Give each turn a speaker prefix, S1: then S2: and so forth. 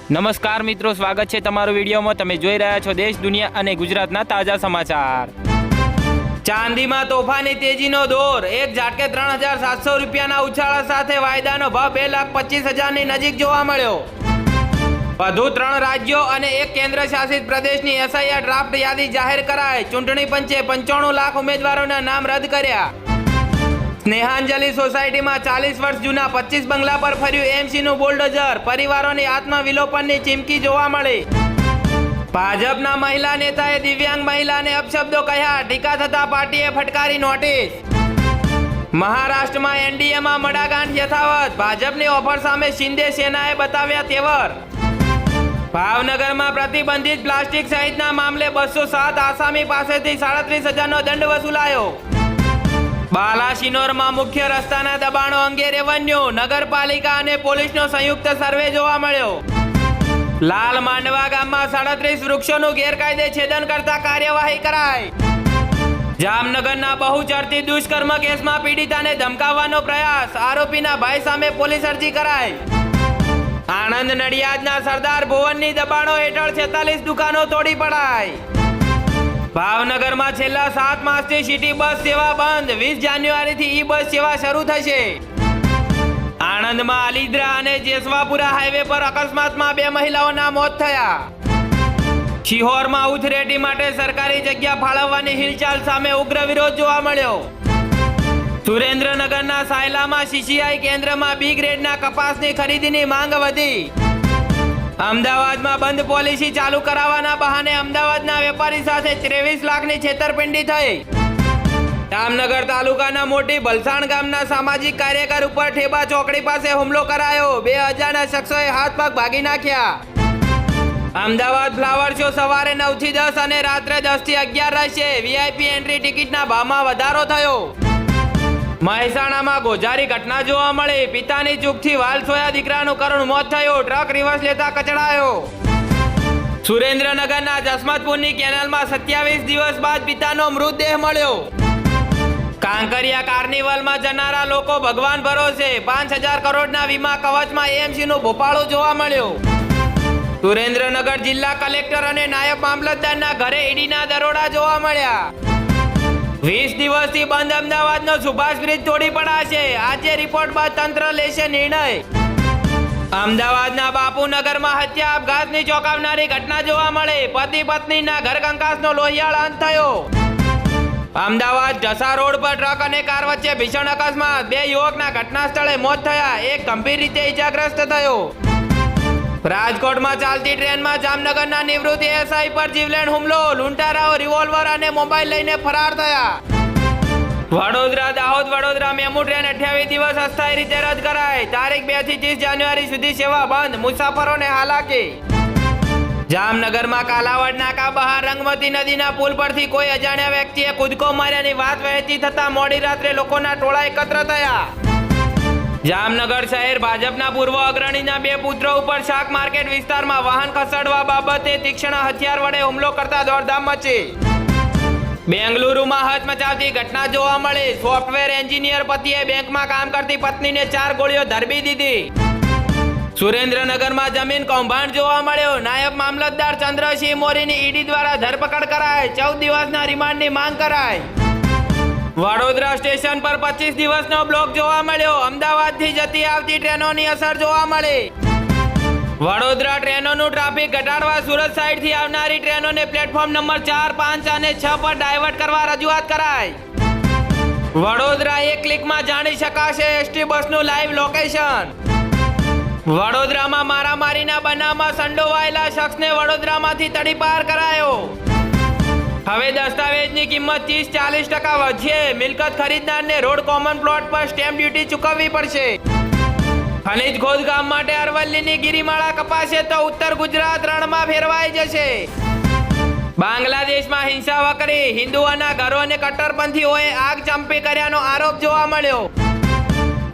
S1: નમસ્કાર મિત્રો, સ્વાગત છે તમારું વિડીયોમાં। તમે જોઈ રહ્યા છો દેશ, દુનિયા અને ગુજરાતના તાજા સમાચાર। ચાંદીમાં તોફાની તેજીનો દોર, એક ઝાટકે 3700 રૂપિયાના ઉછાળા સાથે વાયદાનો ભાવ 2,25,000ની નજીક જોવા મળ્યો। વધુ 3 રાજ્યો અને એક કેન્દ્ર શાસિત પ્રદેશની SIR ડ્રાફ્ટ યાદી જાહેર કરાઈ। ચૂંટણી પંચે 95 લાખ ઉમેદવારોના નામ રદ કર્યા। સ્નેહાંજલિ સોસાયટીમાં 40 વર્ષ જૂના 25 બંગલા પર ફર્યું AMCનું બુલડોઝર, પરિવારોની આત્મવિલોપનની ચીમકી જોવા મળી। ભાજપના મહિલા નેતાએ દિવ્યાંગ મહિલાને અપશબ્દો કહ્યા, ટીકા થતા પાર્ટીએ ફટકારી નોટિસ। મહારાષ્ટ્રમાં NDAમાં મડાગાંઠ યથાવત, ભાજપની ઓફર સામે શિંદે સેનાએ બતાવ્યા તેવર। ભાવનગરમાં પ્રતિબંધિત પ્લાસ્ટિક સહિતના મામલે 207 આસામી પાસેથી 37,000નો દંડ વસૂલાયો। બાલાસિનોરમાં મુખ્ય રસ્તાના દબાણો અંગે રેવન્યુ, નગરપાલિકા અને પોલીસનો સંયુક્ત સર્વે જોવા મળ્યો। લાલ માંડવા ગામમાં 37 વૃક્ષોનું ગેરકાયદે છેદન કરતા કાર્યવાહી કરાઈ। જામનગરના બહુચર્ચિત દુષ્કર્મ કેસમાં પીડિતાને ધમકાવવાનો પ્રયાસ, આરોપીના ભાઈ સામે પોલીસ અરજી કરાઈ। આણંદ નડિયાદના સરદાર ભુવનની દબાણો હેઠળ 46 દુકાનો તોડી પડાઈ। ભાવનગરમાં છેલ્લા 7 માસથી સિટી બસ સેવા બંધ, 20 જાન્યુઆરીથી બસ સેવા શરૂ થશે। આણંદમાં અલીદ્રા અને જેસવાપુરા હાઈવે પર અકસ્માતમાં 2 મહિલાઓના મોત થયા। શિહોરમાં ઉથરેટી માટે સરકારી જગ્યા ફાળવવાની હિલચાલ સામે ઉગ્ર વિરોધ જોવા મળ્યો। સુરેન્દ્રનગરના સાયલામાં CCI કેન્દ્રમાં B ગ્રેડના કપાસની ખરીદીની માંગ વધી। અમદાવાદમાં બંધ પોલિસી ચાલુ કરાવવાના બહાને અમદાવાદના વેપારી સાથે 23 લાખની છેતરપિંડી થઈ। જામનગર તાલુકાના મોટી ભલસાણ ગામના સામાજિક કાર્યકર ઉપર ઠેબા ચોકડી પાસે હુમલો કરાયો, 2 અજાણ્યા શખ્સોએ હાથ પગ ભાગી નાખ્યા। અમદાવાદ ફ્લાવર શો સવારે 9 થી 10 અને રાત્રે 10 થી 11 રહેશે। VIP એન્ટ્રી ટિકિટના ભાવમાં વધારો થયો। મહેસાણામાં ગોઝારી ઘટના જોવા મળી, પિતાની ચૂકથી વાલ સોયા દીકરાનું કરુણ મોત થયું, ટ્રક રિવર્સ લેતા કચડાયો। સુરેન્દ્રનગરના જસમતપુરની કેનાલમાં 27 દિવસ બાદ પિતાનો મૃતદેહ મળ્યો। કાંકરિયા કાર્નિવલમાં જનારા લોકો ભગવાન ભરોસે, 5,000 કરોડના વીમા કવચમાં AMCનું ભોપાળું જોવા મળ્યું। સુરેન્દ્રનગર જિલ્લા કલેક્ટર અને નાયબ મામલતદારના ઘરે ઈડીના દરોડા જોવા મળ્યા। 20 દિવસથી બંધ અમદાવાદનો સુભાષ બ્રિજ તોડી પડાશે, આજે રિપોર્ટ બાદ તંત્ર લેશે નિર્ણય। અમદાવાદના બાપુનગરમાં હત્યા આપઘાતની ચોંકાવનારી ઘટના જોવા મળે, પતિ પત્નીના ઘર કંકાસનો લોહિયાળ અંત થયો। અમદાવાદ ઢસા રોડ પર ટ્રક અને કાર વચ્ચે ભીષણ અકસ્માત, 2 યુવકના ઘટના સ્થળે મોત થયા, એક ગંભીર રીતે ઇજાગ્રસ્ત થયો। રાજકોટમાં ચાલતી ટ્રેનમાં જામનગરના નિવૃત્ત SI પર જીવલેણ હુમલો, લૂંટારાઓ રિવોલ્વર અને મોબાઈલ લઈને ફરાર થયા। વડોદરા દાહોદ વડોદરા મેમુ ટ્રેન 28 દિવસ અસ્થાયી રીતે રદ કરાઈ, તારીખ 2 થી 30 જાન્યુઆરી સુધી સેવા બંધ, મુસાફરોને હાલાકી। જામનગરમાં કાલાવડ નાકા બહાર રંગમતી નદીના પુલ પરથી કોઈ અજાણ્યા વ્યક્તિએ કૂદકો માર્યાની વાત વહેતી થતા મોડી રાત્રે લોકોના ટોળા એકત્ર થયા। જામનગર શહેર ભાજપના પૂર્વ અગ્રણીના 2 પુત્રો ઉપર શાક માર્કેટ વિસ્તારમાં વાહન ખસેડવા બાબતે તીક્ષ્ણ હથિયાર વડે હુમલો કરતા દોડધામ મચી। બેંગલુરુમાં હચમચાવતી ઘટના જોવા મળી, સોફ્ટવેર એન્જિનિયર પતિએ બેંકમાં કામ કરતી પત્નીને 4 ગોળીઓ ધરબી દીધી। સુરેન્દ્રનગરમાં જમીન કૌભાંડ જોવા મળ્યો, નાયબ મામલતદાર ચંદ્રસિંહ મોરીની ઈડી દ્વારા ધરપકડ કરાઈ, 14 દિવસના રિમાન્ડની માંગ કરાઈ। વડોદરા સ્ટેશન પર 25 દિવસનો બ્લોક જોવા મળ્યો, અમદાવાદથી જતી આવતી ટ્રેનોની અસર જોવા મળી। વડોદરા ટ્રેનોનું ટ્રાફિક ઘટાડવા સુરત સાઈડથી આવનારી ટ્રેનોને પ્લેટફોર્મ નંબર 4, 5 અને 6 પર ડાયવર્ટ કરવા રજૂઆત કરાઈ। વડોદરા એક ક્લિકમાં જાણી શકાશે ST બસનું લાઈવ લોકેશન। વડોદરામાં મારામારીના બનાવમાં સંડોવાયેલા શખ્સને વડોદરામાંથી તડીપાર કરાયો। હવે દસ્તાવેજની કિંમત 30-40% વધશે, મિલકત ખરીદનારને રોડ કોમન પ્લોટ પર સ્ટેમ્પ ડ્યુટી ચૂકવવી પડશે। ખનીજ ખોદકામ માટે અરવલ્લીની ગિરિમાળા કપાશે તો ઉત્તર ગુજરાત રણમાં ફેરવાઈ જશે। બાંગ્લાદેશમાં હિંસા વકરી, હિન્દુઓના ઘરો અને કટ્ટરપંથીઓએ આગ ચંપી કર્યાનો આરોપ જોવા મળ્યો।